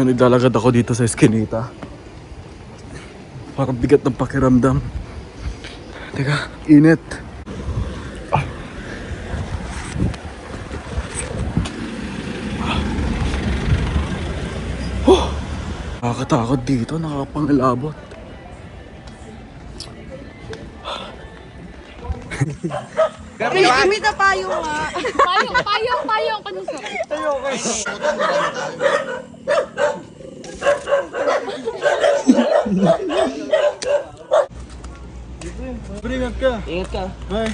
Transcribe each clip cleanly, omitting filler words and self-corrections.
naglalakad ako dito sa Eskinita. Parang bigat ng pakiramdam. Teka, init. Nakakatakot dito, nakakapangilabot. Kumita payo nga. Payong kanusok. Ingat ka. Ingat ka. Bye.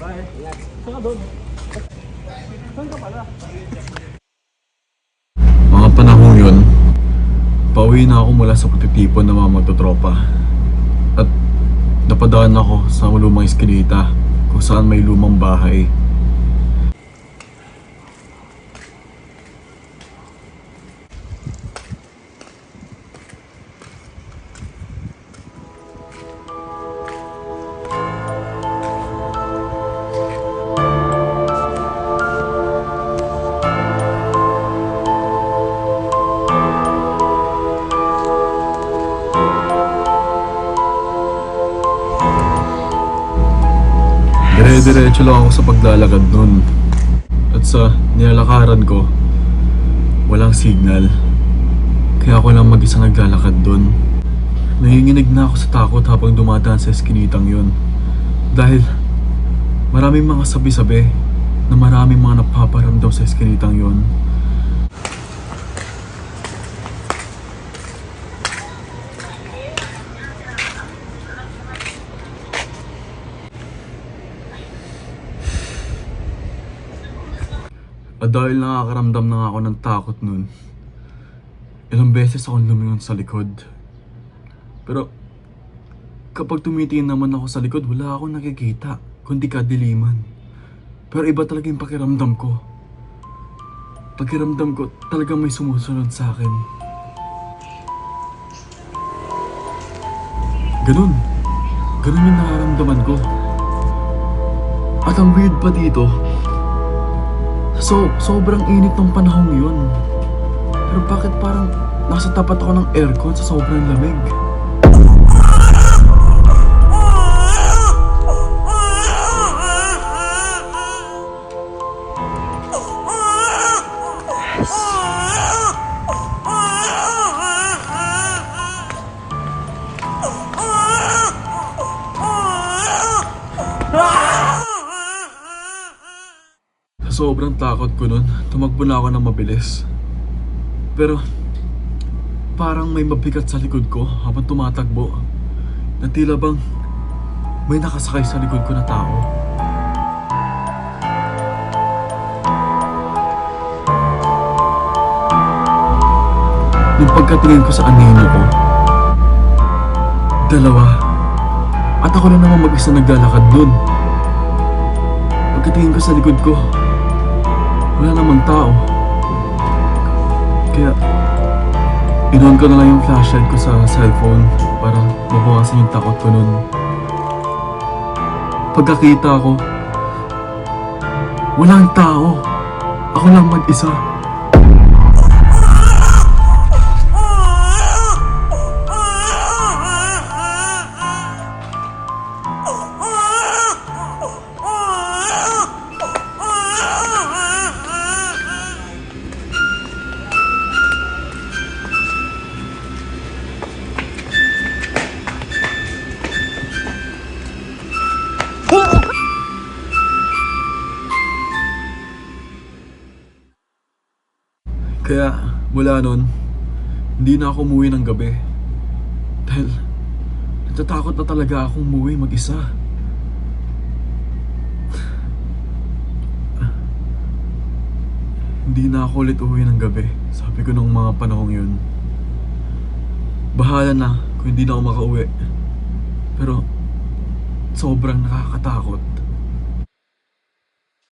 Bye. Saan ka doon? Saan ka pala? Mga panahon yun, pauwi na ako mula sa pagtitipon ng mga magtotropa. At napadaan ako sa lumang Eskinita kung saan may lumang bahay. Dire-diretso lang ako sa paglalakad nun. At sa nilalakaran ko, walang signal. Kaya ako lang mag-isa naglalakad dun. Nanginginig na ako sa takot habang dumadaan sa Eskinitang yun. Dahil maraming mga sabi-sabi na maraming mga napaparamdam sa Eskinitang yun. At dahil nakakaramdam na ako ng takot nun, ilang beses akong lumingon sa likod. Pero kapag tumitingin naman ako sa likod, wala akong nakikita, kundi kadiliman. Pero iba talaga yung pakiramdam ko. Pakiramdam ko talagang may sumusunod sa akin. Ganun yung nararamdaman ko. At ang weird pa dito, sobrang init ng panahong yun. Pero bakit parang nasa tapat ako ng aircon sa sobrang lamig? Sobrang takot ko nun, tumakbo na ako ng mabilis. Pero parang may mabigat sa likod ko habang tumatakbo. Na tila bang may nakasakay sa likod ko na tao. Nung pagkatingin ko sa anino ko, dalawa. At ako na naman mag-isa naglalakad dun. Pagkatingin ko sa likod ko, wala namang tao. Kaya inon ko na lang yung flashlight ko sa cellphone para mabawasan yung takot ko nun. Pagkakita ko, walang tao. Ako lang mag-isa. Kaya mula nun, hindi na ako umuwi ng gabi. Dahil natatakot na talaga akong umuwi mag-isa. Hindi na ako ulit uwi ng gabi. Sabi ko nung mga panahong yun, bahala na kung hindi na ako makauwi. Pero sobrang nakakatakot.